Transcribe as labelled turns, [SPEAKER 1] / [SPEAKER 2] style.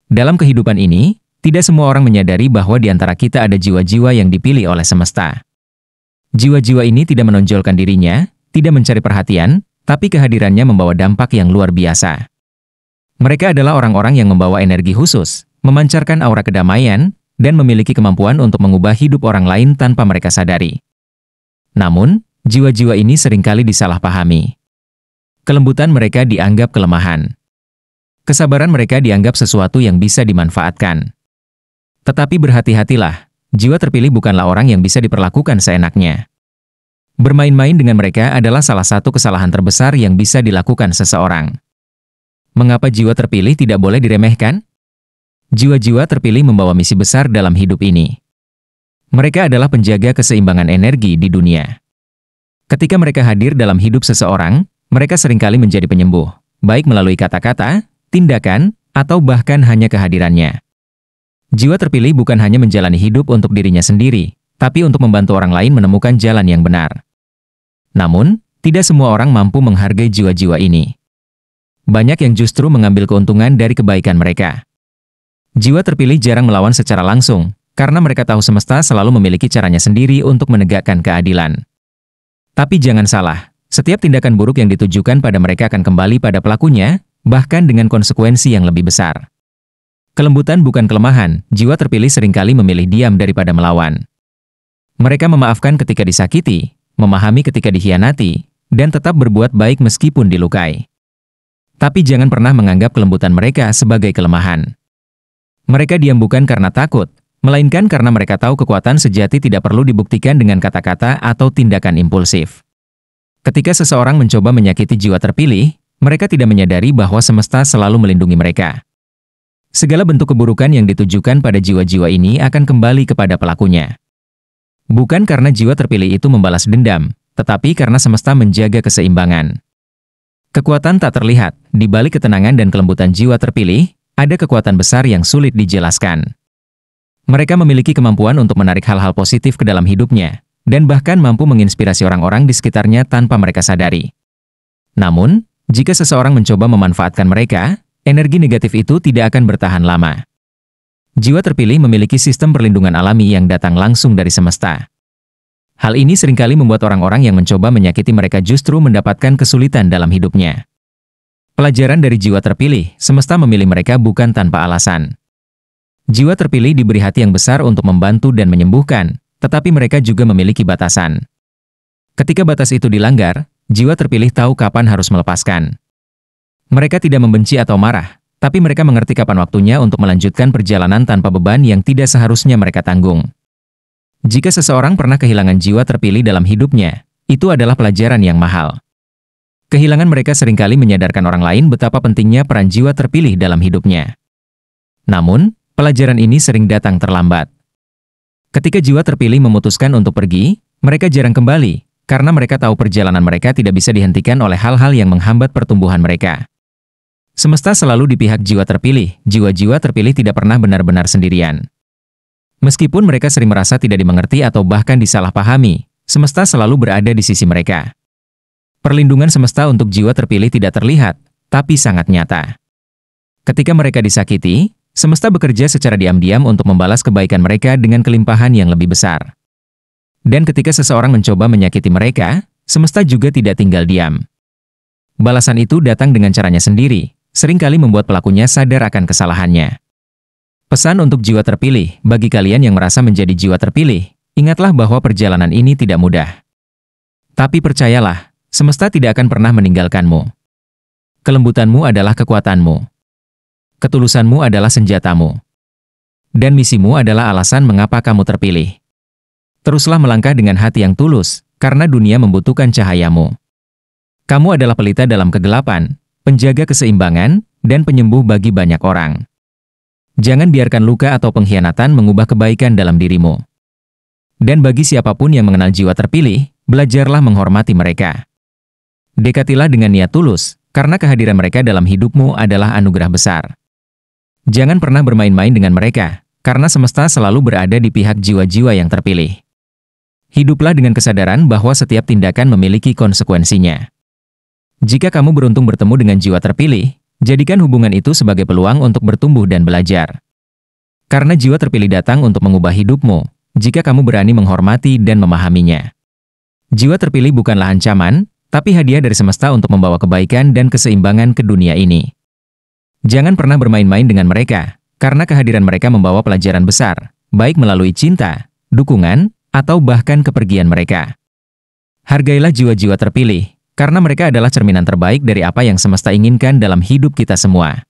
[SPEAKER 1] Dalam kehidupan ini, tidak semua orang menyadari bahwa di antara kita ada jiwa-jiwa yang dipilih oleh semesta. Jiwa-jiwa ini tidak menonjolkan dirinya, tidak mencari perhatian, tapi kehadirannya membawa dampak yang luar biasa. Mereka adalah orang-orang yang membawa energi khusus, memancarkan aura kedamaian, dan memiliki kemampuan untuk mengubah hidup orang lain tanpa mereka sadari. Namun, jiwa-jiwa ini seringkali disalahpahami. Kelembutan mereka dianggap kelemahan. Kesabaran mereka dianggap sesuatu yang bisa dimanfaatkan. Tetapi berhati-hatilah, jiwa terpilih bukanlah orang yang bisa diperlakukan seenaknya. Bermain-main dengan mereka adalah salah satu kesalahan terbesar yang bisa dilakukan seseorang. Mengapa jiwa terpilih tidak boleh diremehkan? Jiwa-jiwa terpilih membawa misi besar dalam hidup ini. Mereka adalah penjaga keseimbangan energi di dunia. Ketika mereka hadir dalam hidup seseorang, mereka seringkali menjadi penyembuh, baik melalui kata-kata, tindakan, atau bahkan hanya kehadirannya. Jiwa terpilih bukan hanya menjalani hidup untuk dirinya sendiri, tapi untuk membantu orang lain menemukan jalan yang benar. Namun, tidak semua orang mampu menghargai jiwa-jiwa ini. Banyak yang justru mengambil keuntungan dari kebaikan mereka. Jiwa terpilih jarang melawan secara langsung, karena mereka tahu semesta selalu memiliki caranya sendiri untuk menegakkan keadilan. Tapi jangan salah. Setiap tindakan buruk yang ditujukan pada mereka akan kembali pada pelakunya, bahkan dengan konsekuensi yang lebih besar. Kelembutan bukan kelemahan, jiwa terpilih seringkali memilih diam daripada melawan. Mereka memaafkan ketika disakiti, memahami ketika dikhianati, dan tetap berbuat baik meskipun dilukai. Tapi jangan pernah menganggap kelembutan mereka sebagai kelemahan. Mereka diam bukan karena takut, melainkan karena mereka tahu kekuatan sejati tidak perlu dibuktikan dengan kata-kata atau tindakan impulsif. Ketika seseorang mencoba menyakiti jiwa terpilih, mereka tidak menyadari bahwa semesta selalu melindungi mereka. Segala bentuk keburukan yang ditujukan pada jiwa-jiwa ini akan kembali kepada pelakunya. Bukan karena jiwa terpilih itu membalas dendam, tetapi karena semesta menjaga keseimbangan. Kekuatan tak terlihat, di balik ketenangan dan kelembutan jiwa terpilih, ada kekuatan besar yang sulit dijelaskan. Mereka memiliki kemampuan untuk menarik hal-hal positif ke dalam hidupnya, dan bahkan mampu menginspirasi orang-orang di sekitarnya tanpa mereka sadari. Namun, jika seseorang mencoba memanfaatkan mereka, energi negatif itu tidak akan bertahan lama. Jiwa terpilih memiliki sistem perlindungan alami yang datang langsung dari semesta. Hal ini seringkali membuat orang-orang yang mencoba menyakiti mereka justru mendapatkan kesulitan dalam hidupnya. Pelajaran dari jiwa terpilih, semesta memilih mereka bukan tanpa alasan. Jiwa terpilih diberi hati yang besar untuk membantu dan menyembuhkan, tetapi mereka juga memiliki batasan. Ketika batas itu dilanggar, jiwa terpilih tahu kapan harus melepaskan. Mereka tidak membenci atau marah, tapi mereka mengerti kapan waktunya untuk melanjutkan perjalanan tanpa beban yang tidak seharusnya mereka tanggung. Jika seseorang pernah kehilangan jiwa terpilih dalam hidupnya, itu adalah pelajaran yang mahal. Kehilangan mereka seringkali menyadarkan orang lain betapa pentingnya peran jiwa terpilih dalam hidupnya. Namun, pelajaran ini sering datang terlambat. Ketika jiwa terpilih memutuskan untuk pergi, mereka jarang kembali, karena mereka tahu perjalanan mereka tidak bisa dihentikan oleh hal-hal yang menghambat pertumbuhan mereka. Semesta selalu di pihak jiwa terpilih, jiwa-jiwa terpilih tidak pernah benar-benar sendirian. Meskipun mereka sering merasa tidak dimengerti atau bahkan disalahpahami, semesta selalu berada di sisi mereka. Perlindungan semesta untuk jiwa terpilih tidak terlihat, tapi sangat nyata. Ketika mereka disakiti, semesta bekerja secara diam-diam untuk membalas kebaikan mereka dengan kelimpahan yang lebih besar. Dan ketika seseorang mencoba menyakiti mereka, semesta juga tidak tinggal diam. Balasan itu datang dengan caranya sendiri, seringkali membuat pelakunya sadar akan kesalahannya. Pesan untuk jiwa terpilih, bagi kalian yang merasa menjadi jiwa terpilih, ingatlah bahwa perjalanan ini tidak mudah. Tapi percayalah, semesta tidak akan pernah meninggalkanmu. Kelembutanmu adalah kekuatanmu. Ketulusanmu adalah senjatamu. Dan misimu adalah alasan mengapa kamu terpilih. Teruslah melangkah dengan hati yang tulus, karena dunia membutuhkan cahayamu. Kamu adalah pelita dalam kegelapan, penjaga keseimbangan, dan penyembuh bagi banyak orang. Jangan biarkan luka atau pengkhianatan mengubah kebaikan dalam dirimu. Dan bagi siapapun yang mengenal jiwa terpilih, belajarlah menghormati mereka. Dekatilah dengan niat tulus, karena kehadiran mereka dalam hidupmu adalah anugerah besar. Jangan pernah bermain-main dengan mereka, karena semesta selalu berada di pihak jiwa-jiwa yang terpilih. Hiduplah dengan kesadaran bahwa setiap tindakan memiliki konsekuensinya. Jika kamu beruntung bertemu dengan jiwa terpilih, Jadikan hubungan itu sebagai peluang untuk bertumbuh dan belajar. Karena jiwa terpilih datang untuk mengubah hidupmu, jika kamu berani menghormati dan memahaminya. Jiwa terpilih bukanlah ancaman, tapi hadiah dari semesta untuk membawa kebaikan dan keseimbangan ke dunia ini. Jangan pernah bermain-main dengan mereka, karena kehadiran mereka membawa pelajaran besar, baik melalui cinta, dukungan, atau bahkan kepergian mereka. Hargailah jiwa-jiwa terpilih, karena mereka adalah cerminan terbaik dari apa yang semesta inginkan dalam hidup kita semua.